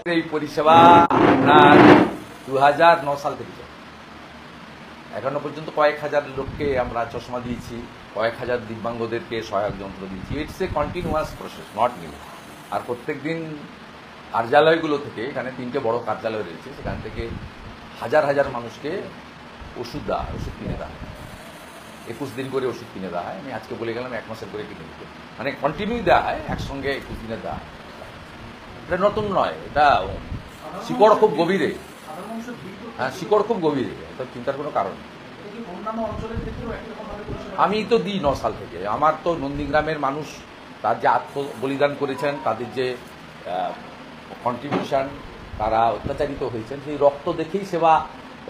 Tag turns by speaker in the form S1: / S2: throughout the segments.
S1: এই পরিষেবা আপনার 2009 সাল থেকে চলে। এখনো পর্যন্ত কয়েক হাজার লোককে আমরা চশমা দিয়েছি, কয়েক হাজার দিব্যাঙ্গদেরকে সহায়ক যন্ত্র দিয়েছি। It's a continuous process, not new. আর প্রত্যেক দিন কার্যালয়গুলো থেকে, এখানে 3টে বড় কার্যালয় রয়েছে, সেখান থেকে হাজার হাজার মানুষকে ওষুধ কিনে দেওয়া হয়। 21 দিন করে ওষুধ কিনে দেওয়া হয়। আমি আজকে বলে গেলাম 1 মাসের করে কিনে দিতে, মানে কন্টিনিউ দেওয়া হয়, একসঙ্গে 21 দিনে দেওয়া হয়। এটা নতুন নয়, এটা শিকড় খুব গভীরে। হ্যাঁ, শিকড় খুব গভীরে, এটা চিন্তার কোনো কারণ নেই। আমি তো দিই 9 সাল থেকে। আমার তো নন্দীগ্রামের মানুষ, তার যে আত্মবলিদান করেছেন, তাদের যে কন্ট্রিবিউশন, তারা অত্যাচারিত হয়েছেন, সেই রক্ত দেখেই সেবা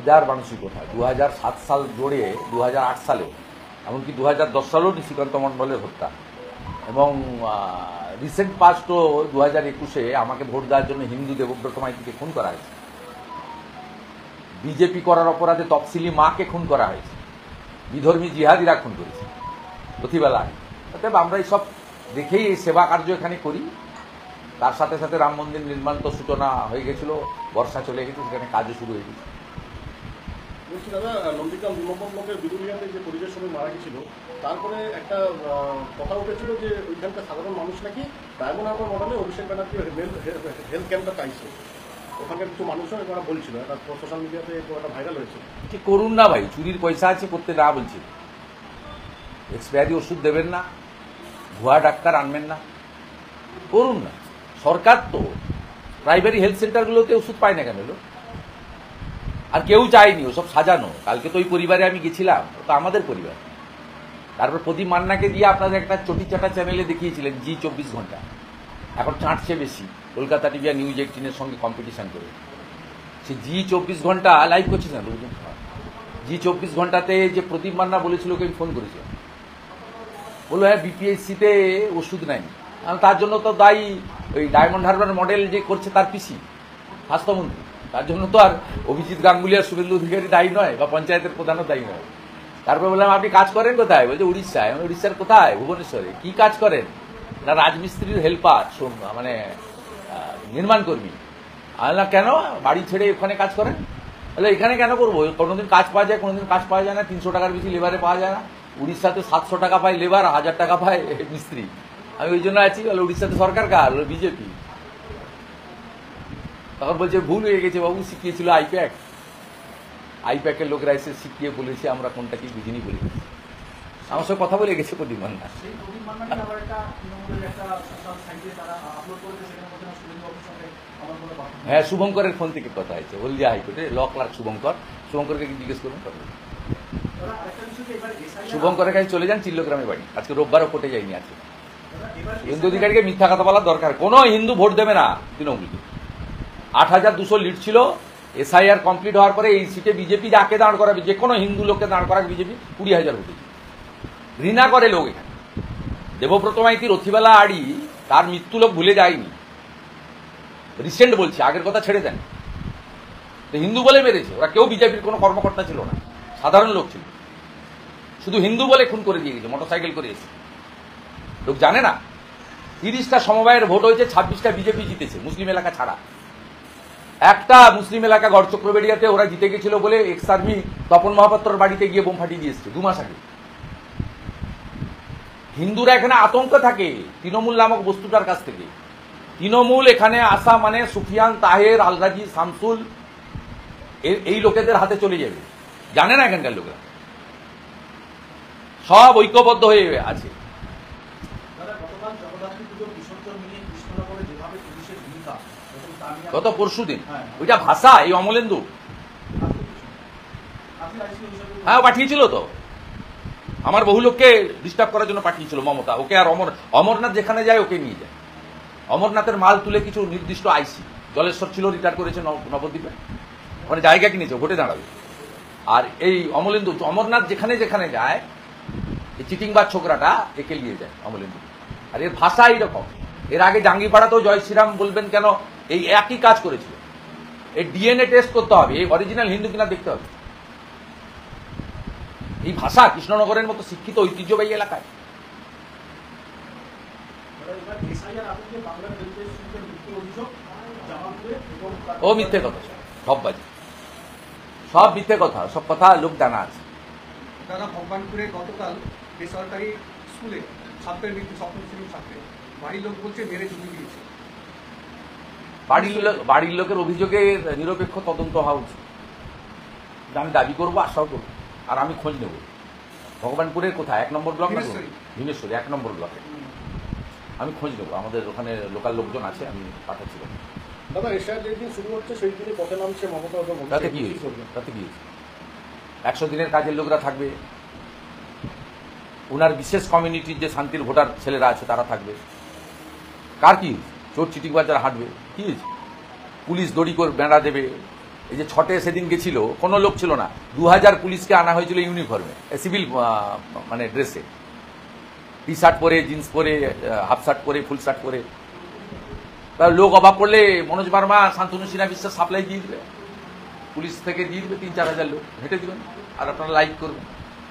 S1: দেওয়ার মানসিকতা হয়। 2007 সাল জোড়ে 2008 সালেও, এমনকি 2010 সালেও নিশিকান্ত মণ্ডলের হত্যা, এবং রিসেন্ট পাস্টও 2021-এ আমাকে ভোট দেওয়ার জন্য হিন্দু দেবব্রত মাইতিকে খুন করা হয়েছে। বিজেপি করার অপরাধে তফসিলি মাকে খুন করা হয়েছে, বিধর্মী জিহাদিরা খুন করেছে প্রতিবেলায়। অতএব আমরা এইসব দেখেই এই সেবা কার্য এখানে করি। তার সাথে সাথে রাম মন্দির নির্মাণ তো সূচনা হয়ে গেছিল, বর্ষা চলে গেছে, সেখানে কাজও শুরু হয়ে গেছে।
S2: বলছি দাদা, নন্দীগ্রাম 2 নম্বর ব্লকের বিদুলিয়াতে যে পরিবেশ শ্রমিক মারা গেছিল, তারপরে একটা কথা উঠেছিল যে ওইখানকার সাধারণ মানুষ নাকি ডায়মন্ড হারবার মডেলে অভিষেক ব্যানার্জি হেলথ ক্যাম্পটা চাইছে। ওখানকার কিছু মানুষও এবার বলছিল, একটা সোশ্যাল মিডিয়াতে একটা ভাইরাল হয়েছে।
S1: কি করুন না ভাই, চুরির পয়সা আছে, করতে না বলছি। এক্সপায়ারি ওষুধ দেবেন না, ভুয়া ডাক্তার আনবেন না, করুন না। সরকার তো প্রাইমারি হেলথ সেন্টারগুলোতে ওষুধ পায় না কেন? আর কেউ চায়নি, ওসব সাজানো। কালকে তো ওই পরিবারে আমি গেছিলাম, তো আমাদের পরিবার। তারপর প্রদীপ মান্নাকে দিয়ে আপনাদের একটা চটিচাটা চ্যানেলে দেখিয়েছিলেন জি 24 ঘন্টা। এখন চাঁটছে বেশি, কলকাতা টিভি আর নিউজ 18-এর সঙ্গে কম্পিটিশন করে। সে জি 24 ঘন্টা লাইভ করছে না, জি 24 ঘন্টাতে যে প্রদীপ মান্না বলেছিল, ওকে আমি ফোন করেছিলাম, বললো হ্যাঁ বিপিএসসিতে ওষুধ নাই। তার জন্য তো দায়ী ওই ডায়মন্ড হারবার মডেল যে করছে তার পিসি স্বাস্থ্যমন্ত্রী। তার জন্য তো আর অভিজিৎ গাঙ্গুলি আর শুভেন্দু অধিকারী দায়ী নয়, বা পঞ্চায়েতের প্রধানও দায়ী নয়। তারপর বললাম আপনি কাজ করেন কোথায়? বলছে উড়িষ্যায়। উড়িষ্যার কোথায়? ভুবনেশ্বরে। কি কাজ করেন? না রাজমিস্ত্রির হেল্পার, মানে নির্মাণ কর্মী। আমি বললাম কেন, বাড়ি ছেড়ে ওখানে কাজ করেন? তাহলে এখানে কেন করবো? কোনোদিন কাজ পাওয়া যায়, কোনোদিন কাজ পাওয়া যায় না। 300 টাকার বেশি লেবারে পাওয়া যায় না। উড়িষ্যাতে 700 টাকা পায় লেবার, 1000 টাকা পায় মিস্ত্রি। আমি ওই জন্য আছি। বলে উড়িষ্যাতে সরকার কার? বিজেপি। তখন বলছে ভুল হয়ে গেছে বাবু, শিখিয়েছিল আইপ্যাকের লোকরা এসে শিখিয়ে বলেছে, আমরা কোনটা কি বুঝিনি বলে গেছি। আমার সঙ্গে কথা বলে গেছে প্রদীপ মান্না। হ্যাঁ, শুভঙ্করের ফোন থেকে কথা হয়েছে, হলদিয়া হাইকোর্টে ল ক্লার্ক শুভঙ্করকে জিজ্ঞেস করুন। শুভঙ্করের কাছে চলে যান, চিল্লগ্রামে বাড়ি। আজকে রোববারও কোর্টে যায়নি। আছে হিন্দু অধিকারীকে মিথ্যা কথা বলার দরকার। কোনো হিন্দু ভোট দেবে না তৃণমূলকে। 8200 লিড ছিল। এসআইআর কমপ্লিট হওয়ার পরে এই সিটে বিজেপি যাকে দাঁড় করাবে, যে কোনো হিন্দু লোককে দাঁড় করাবে বিজেপি, 20,000 ভোটে। ঘৃণা করে লোক এখানে। দেবব্রত মাইতি, রথিবালা আড়ি, তার মৃত্যু লোক ভুলে যায়নি। রিসেন্ট বলছে, আগের কথা ছেড়ে দেন। হিন্দু বলে মেরেছে ওরা, কেউ বিজেপির কোনো কর্মকর্তা ছিল না, সাধারণ লোক ছিল। শুধু হিন্দু বলে খুন করে দিয়ে গেছে, মোটরসাইকেল করে এসে। লোক জানে না 30টা সমবায়ের ভোট হয়েছে, 26টা বিজেপি জিতেছে, মুসলিম এলাকা ছাড়া। একটা মুসলিম এলাকা গড়চক্রবেড়িয়াতে ওরা জিতে গেছিল বলে এক্স আর্মি তপন মহাপাত্রর বাড়িতে গিয়ে বোম ফাটিয়ে দিয়ে এসছে 2 মাস আগে। হিন্দুরা এখানে আতঙ্ক থাকে তৃণমূল নামক বস্তুটার কাছ থেকে। তৃণমূল এখানে আসা মানে সুফিয়ান, তাহের, আলরাজি, শামসুল, এই লোকেদের হাতে চলে যাবে। জানে না এখানকার লোকেরা, সব ঐক্যবদ্ধ হয়ে আছে। গত পরশু দিন ওইটা ভাষা, এই অমলেন্দু হ্যাঁ পাঠিয়েছিল তো, আমার বহু লোককে ডিস্টার্ব করার জন্য পাঠিয়েছিল মমতা। ওকে আর অমরনাথ যেখানে যায় ওকে নিয়ে যায়। অমরনাথের মাল তুলে কিছু নির্দিষ্ট আইসি, জলেশ্বর ছিল, রিটায়ার করেছে নবদ্বীপে, ওখানে জায়গা কিনেছে, ভোটে দাঁড়াবে। আর এই অমলেন্দু অমরনাথ যেখানে যেখানে যায়, এই চিটিংবাজ ছোকরাটা একে নিয়ে যায় অমলেন্দু। আর এর ভাষা এইরকম। এর আগে জাঙ্গিপাড়াতেও জয় শ্রীরাম বলবেন কেন, এই একই কাজ করেছিল। এই ডিএনএ টেস্ট করতে হবে, এই অরিজিনাল হিন্দু কিনা দেখতে হবে। এই ভাষা কৃষ্ণনগরের মতো শিক্ষিত ঐতিহ্যবাহী এলাকায়।
S2: আসবে এবং
S1: ও মিথ্যে কথা, সব বাজে, সব মিথ্যে কথা, সব কথা লোক জানা আছে।
S3: দাদা, ভগবানপুরে গতকাল বেসরকারি স্কুলে ছাত্রের মৃত্যু, সপ্তম শ্রেণীর ছাত্রের, বাড়ির লোক বলছে মেরে জমি দিয়েছে।
S1: বাড়ির লোকের অভিযোগে নিরপেক্ষ তদন্ত হওয়া উচিত, আমি দাবি করবো, আশাও করবো, আর আমি খোঁজ নেব। ভগবানপুরের কোথায়, 1 নম্বর ব্লক না ভীমেশ্বরী 1 নম্বর ব্লকে, আমি খোঁজ নেবো, আমাদের ওখানে লোকাল লোকজন আছে, আমি পাঠাচ্ছিলাম।
S2: দাদা, এশিয়ার যেদিন শুরু হচ্ছে সেই দিনই পথে নামছে মমতা বন্দ্যোপাধ্যায়।
S1: তাতে কি হয়েছে? 100 দিনের কাজের লোকরা থাকবে, ওনার বিশেষ কমিউনিটির যে শান্তির ভোটার ছেলেরা আছে তারা থাকবে। কার কি হয়েছে? চোর চিটিংবাজ যারা হাঁটবে, কি হয়েছে? পুলিশ দড়ি করে বেড়া দেবে। এই যে 6টে সেদিন গেছিল, কোনো লোক ছিল না, 2000 পুলিশকে আনা হয়েছিল ইউনিফর্মে, সিভিল মানে ড্রেসে, টি শার্ট পরে, জিন্স পরে, হাফ শার্ট পরে, ফুল শার্ট পরে। লোক অভাব পড়লে মনোজ বার্মা, শান্তনু সিনহা বিশ্বাস সাপ্লাই দিয়ে দিবে, পুলিশ থেকে দিয়ে দিবে 3-4 হাজার লোক, হেঁটে দিবেন আর আপনারা লাইক করবেন।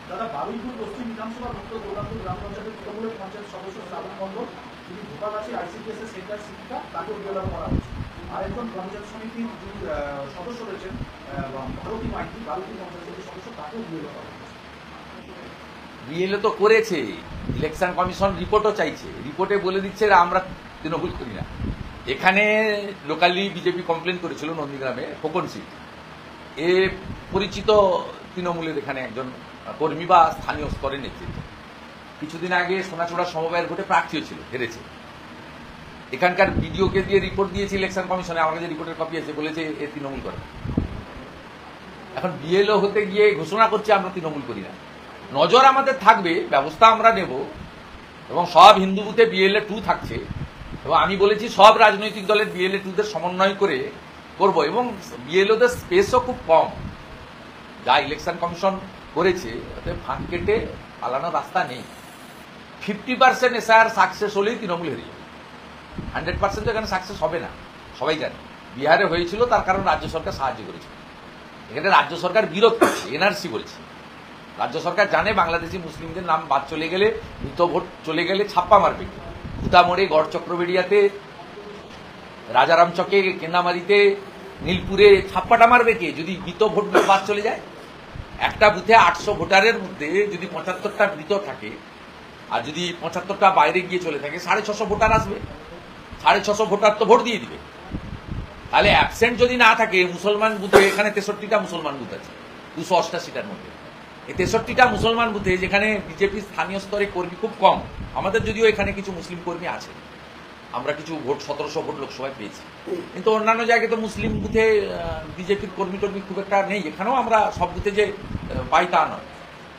S2: দাদা, বারুইপুর পশ্চিম বিধানসভা উত্তর গোলাপুর গ্রাম পঞ্চায়েতের তৃণমূলের পঞ্চায়েত সদস্য শ্রাবণ মণ্ডল, যিনি ধোকাগাছি আইসিডিএস এর সেন্টার শিক্ষিকা, তাকেও গ্রেপ্তার করা হয়েছে। আর একজন পঞ্চায়েত সমিতির যিনি সদস্য রয়েছেন ভারতী মাইতি, বারুইপুর পঞ্চায়েত সমিতির সদস্য, তাকেও গ্রেপ্তার করা হয়েছে।
S1: বিএলও তো করেছে, ইলেকশন কমিশন রিপোর্টও চাইছে, রিপোর্টে বলে দিচ্ছে আমরা তৃণমূল করি না। এখানে লোকালি বিজেপি কমপ্লেন করেছিল নন্দীগ্রামে খোকন সিট, এ পরিচিত তৃণমূলের এখানে একজন কর্মী বা স্থানীয় স্তরের নেতৃত্ব। কিছুদিন আগে সোনাচূড়া সমবায়ের ভোটে প্রার্থীও ছিল, হেরেছে। এখানকার বিডিওকে দিয়ে রিপোর্ট দিয়েছে ইলেকশন কমিশনে, আমার কাছে রিপোর্টের কপি আছে, বলেছে এ তৃণমূল করে। এখন বিএলও হতে গিয়ে ঘোষণা করছে আমরা তৃণমূল করি না। নজর আমাদের থাকবে, ব্যবস্থা আমরা নেব, এবং সব হিন্দু বুথে বিএলএ 2 থাকছে, এবং আমি বলেছি সব রাজনৈতিক দলের বিএলএ 2দের সমন্বয় করে করব, এবং বিএলওদের স্পেসও খুব কম। যা ইলেকশন কমিশন করেছে তাতে ফাঁক কেটে পালানোর রাস্তা নেই। 50% এসআইআর সাকসেস হলেই তৃণমূল হেরে যাবে, 100% তো এখানে সাকসেস হবে না, সবাই জানে। বিহারে হয়েছিল, তার কারণ রাজ্য সরকার সাহায্য করেছে। এখানে রাজ্য সরকার বিরোধ করছে, এনআরসি বলছে। রাজ্য সরকার জানে বাংলাদেশি মুসলিমদের নাম বাদ চলে গেলে, মৃত ভোট চলে গেলে ছাপ্পা মারবে। ভূতামোড়ে, গড় চক্রবেড়িয়াতে, রাজারাম চকে, কেন্দামারিতে, নীলপুরে ছাপ্পাটা মারবে কে যদি মৃত ভোট বাদ চলে যায়? একটা বুথে 800 ভোটারের মধ্যে যদি 75টা মৃত থাকে, আর যদি 75টা বাইরে গিয়ে চলে থাকে, 650 ভোটার আসবে। 650 ভোটার তো ভোট দিয়ে দিবে। তাহলে অ্যাবসেন্ট যদি না থাকে মুসলমান বুথে, এখানে 63টা মুসলমান বুথ আছে 288টার মধ্যে, এই 63টা মুসলমান বুথে, যেখানে বিজেপি স্থানীয় স্তরে কর্মী খুব কম, আমাদের যদিও এখানে কিছু মুসলিম কর্মী আছে, আমরা কিছু ভোট 1700 ভোট লোকসভায় পেয়েছি, কিন্তু অন্যান্য জায়গায় তো মুসলিম বুথে বিজেপির কর্মী টর্মী খুব একটা নেই। এখানেও আমরা সব বুথে যে পাই তা নয়।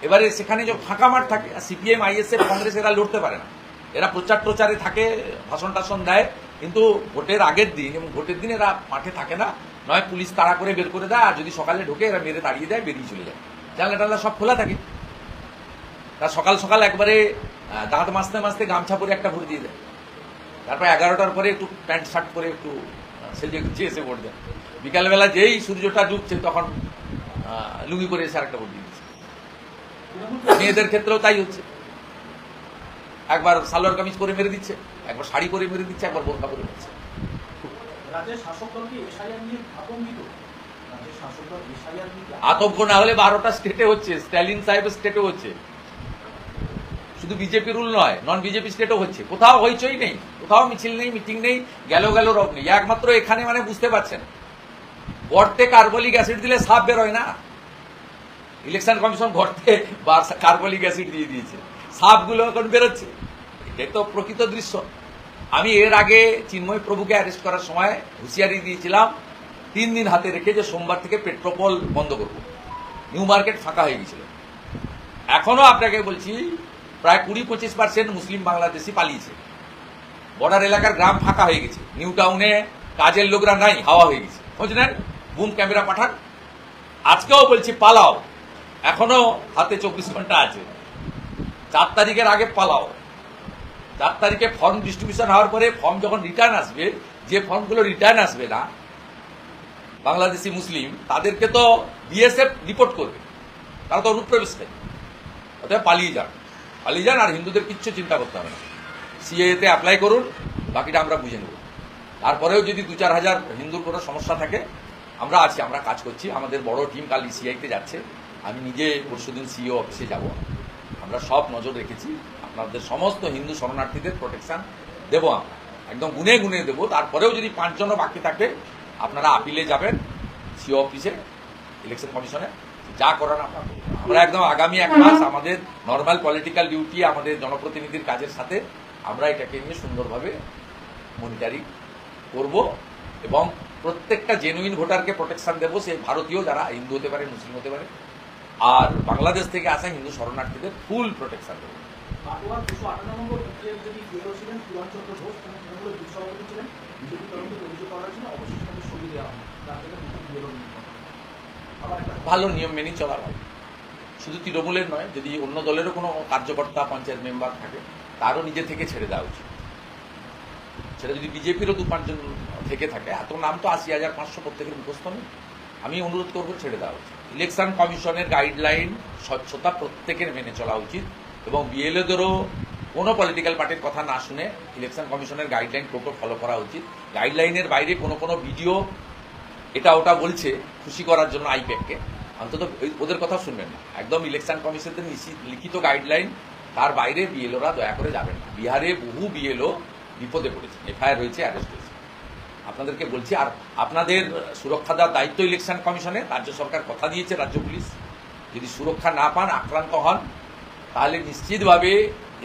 S1: এবারে সেখানে যে ফাঁকা মাঠ থাকে, সিপিএম, আইএসএফ, কংগ্রেস এরা লড়তে পারে না, এরা প্রচারে থাকে, ভাষণ টাষণ দেয়, কিন্তু ভোটের আগের দিন এবং ভোটের দিন এরা মাঠে থাকে না, নয় পুলিশ তাড়া করে বের করে দেয়, আর যদি সকালে ঢোকে এরা মেরে তাড়িয়ে দেয়, বেরিয়ে চলে যায়। জানলা টানলা সব খোলা থাকে, তার সকাল সকাল একবারে দাঁত মাজতে মাজতে গামছা পরে একটা ভোট দিয়ে দেয়, তারপর 11টার পরে একটু প্যান্ট শার্ট পরে একটু সেজে গুছিয়ে এসে ভোট দেয়। বিকালবেলা যেই সূর্যটা ডুবছে তখন লুঙ্গি করে এসে আরেকটা ভোট দিয়ে দিচ্ছে। মেয়েদের ক্ষেত্রেও তাই হচ্ছে, একবার সালোয়ার কামিজ পরে মেরে দিচ্ছে, একবার শাড়ি পরে মেরে দিচ্ছে, একবার বোরকা পরে মেরেছে।
S2: রাজ্যের শাসক দল কি এসআইআর নিয়ে আতঙ্কিত? রাজ্যের শাসক দল এসআইআর নিয়ে
S1: আতঙ্ক না হলে 12টা স্টেটে হচ্ছে, স্ট্যালিন সাহেবের স্টেটেও হচ্ছে, শুধু বিজেপি রুল নয়, নন বিজেপি স্টেটও হচ্ছে। কোথাও হইচই নেই, কোথাও মিছিল নেই, মিটিং নেই, গেল রব নেই, একমাত্র এখানে। মানে বুঝতে পারছেন, গর্তে কার্বলিক অ্যাসিড দিলে সাপ বেরোয় না, ইলেকশন কমিশন গর্তে কার্বলিক অ্যাসিড দিয়ে দিয়েছে, সাপগুলো এখন বেরোচ্ছে। এটাই তো প্রকৃত দৃশ্য। আমি এর আগে চিন্ময় প্রভুকে অ্যারেস্ট করার সময় হুঁশিয়ারি দিয়েছিলাম 3 দিন হাতে রেখে যে সোমবার থেকে পেট্রোপল বন্ধ করব। নিউ মার্কেট ফাঁকা হয়ে গেছিল। এখনো আপনাকে বলছি, প্রায় 20-25% মুসলিম বাংলাদেশি পালিয়েছে। বর্ডার এলাকার গ্রাম ফাঁকা হয়ে গেছে, নিউ টাউনে কাজের লোকরা নাই, হাওয়া হয়ে গেছে। খোঁজ নেন, বুম ক্যামেরা পাঠান। আজকেও বলছি পালাও, এখনো হাতে 24 ঘন্টা আছে। 4 তারিখের আগে পালাও। 4 তারিখে ফর্ম ডিস্ট্রিবিউশন হওয়ার পরে ফর্ম যখন রিটার্ন আসবে, যে ফর্মগুলো রিটার্ন আসবে না বাংলাদেশি মুসলিম, তাদেরকে তো বিএসএফ রিপোর্ট করবে, তারা তো অনুপ্রবেশকারী। অতএব পালিয়ে যান, আর হিন্দুদের কিচ্ছু চিন্তা করতে হবে না। সিএতে অ্যাপ্লাই করুন, বাকিটা আমরা বুঝে নেব। তারপরেও যদি 2-4 হাজার হিন্দুর কোনো সমস্যা থাকে আমরা আছি, আমরা কাজ করছি। আমাদের বড় টিম কাল ইসিআইতে যাচ্ছে, আমি নিজে পরশুদিন সিইও অফিসে যাব। আমরা সব নজর রেখেছি, আপনাদের সমস্ত হিন্দু শরণার্থীদের প্রোটেকশন দেবো, আমরা একদম গুনে গুনে দেবো। তারপরেও যদি 5 জনও বাকি থাকে আপনারা আপিলে যাবেন সিইও অফিসে, ইলেকশন কমিশনে, যা করার আপনারা করবেন। আমরা একদম আগামী 1 মাস আমাদের নর্মাল পলিটিক্যাল ডিউটি, আমাদের জনপ্রতিনিধির কাজের সাথে আমরা এটাকে নিয়ে সুন্দরভাবে মনিটরিং করব এবং প্রত্যেকটা জেনুইন ভোটারকে প্রোটেকশন দেবো, সে ভারতীয় যারা হিন্দু হতে পারে, মুসলিম হতে পারে, আর বাংলাদেশ থেকে আসা হিন্দু শরণার্থীদের ফুল প্রোটেকশন দেবো।
S4: পাটোয়া 258 নম্বর বুথের যদি বিএলও ছিলেন পুরাণচন্দ্র ঘোষ, তৃণমূলের বুথ সভাপতি ছিলেন, বিজেপি তরফ থেকে অভিযোগ করা হয়েছিল অবশ্যই তাদের সরিয়ে দেওয়া হয়, তার থেকে বুথের বিএলও নিয়োগ করা হয়। আবার একটা
S1: ভালো নিয়ম মেনে চলা হয়, শুধু তৃণমূলের নয়, যদি অন্য দলেরও কোনো কার্যকর্তা পঞ্চায়েত মেম্বার থাকে তারও নিজে থেকে ছেড়ে দেওয়া উচিত। সেটা যদি বিজেপিরও 2-5 জন থেকে থাকে, এত নাম তো 80,500 প্রত্যেকের মুখস্থ নেই, আমি অনুরোধ করবো ছেড়ে দেওয়া উচিত। ইলেকশন কমিশনের গাইডলাইন স্বচ্ছতা প্রত্যেকের মেনে চলা উচিত এবং বিএলওদেরও কোনো পলিটিক্যাল পার্টির কথা না শুনে ইলেকশন কমিশনের গাইডলাইন টোটো ফলো করা উচিত। গাইডলাইনের বাইরে কোনো ভিডিও এটা ওটা বলছে খুশি করার জন্য আইপ্যাককে, অন্তত ওদের কথা শুনবেন না। একদম ইলেকশন কমিশনের লিখিত গাইডলাইন, তার বাইরে বিএলওরা দয়া করে যাবেন না। বিহারে বহু বিএলও বিপদে পড়েছে, এফআইআর হয়েছে, অ্যারেস্ট হয়েছে। আপনাদেরকে বলছি, আর আপনাদের সুরক্ষা দেওয়ার দায়িত্ব ইলেকশন কমিশনে, রাজ্য সরকার কথা দিয়েছে, রাজ্য পুলিশ যদি সুরক্ষা না পান, আক্রান্ত হন, তাহলে নিশ্চিতভাবে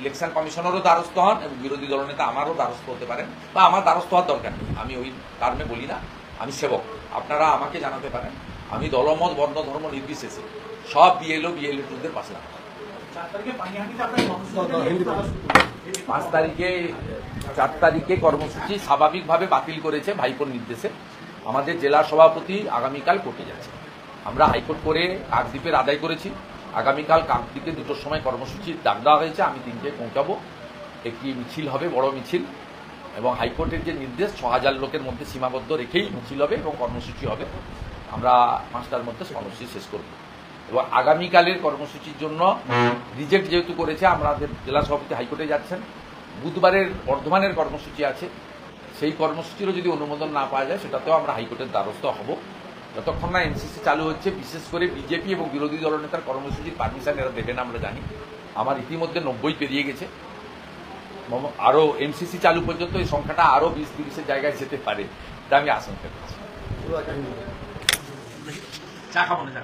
S1: ইলেকশন কমিশনেরও দ্বারস্থ হন এবং বিরোধী দলনেতা আমারও দ্বারস্থ হতে পারেন, বা আমার দ্বারস্থ হওয়ার দরকার নেই, আমি ওই টার্মে বলি না, আমি সেবক। আপনারা আমাকে জানাতে পারেন, আমি দলমত বর্ণ ধর্ম নির্বিশেষে সব বিএলএ-দের পাশে লাগাবো।
S4: 4 তারিখে পানিহাটিতে আপনার কর্মসূচি
S1: 4 তারিখে কর্মসূচি স্বাভাবিকভাবে বাতিল করেছে ভাইপোর নির্দেশে। আমাদের জেলা সভাপতি আগামীকাল কোর্টে যাচ্ছে। আমরা হাইকোর্ট করে কাকদ্বীপের আদায় করেছি। আগামীকাল কাকদ্বীপে 2টোর সময় কর্মসূচির ডাক দেওয়া হয়েছে, আমি 3টায় পৌঁছাবো। একটি মিছিল হবে, বড় মিছিল, এবং হাইকোর্টের যে নির্দেশ 6,000 লোকের মধ্যে সীমাবদ্ধ রেখেই মিছিল হবে এবং কর্মসূচি হবে। আমরা 5টার মধ্যে কর্মসূচি শেষ করব এবং আগামীকালের কর্মসূচির জন্য রিজেক্ট যেহেতু করেছে, আমাদের জেলা সভাপতি হাইকোর্টে যাচ্ছেন। বুধবারের বর্ধমানের কর্মসূচি আছে, সেই কর্মসূচিরও যদি অনুমোদন না পাওয়া যায় সেটাতেও আমরা হাইকোর্টের দ্বারস্থ হব। যতক্ষণ না এনসিসি চালু হচ্ছে, বিশেষ করে বিজেপি এবং বিরোধী দলনেতার কর্মসূচির পারমিশন এরা দেবে না আমরা জানি। আমার ইতিমধ্যে 90 পেরিয়ে গেছে, আরও এমসিসি চালু পর্যন্ত এই সংখ্যাটা আরও 20-30-এর জায়গায় যেতে পারে, এটা আমি আশঙ্কা করছি। চা খাবো না।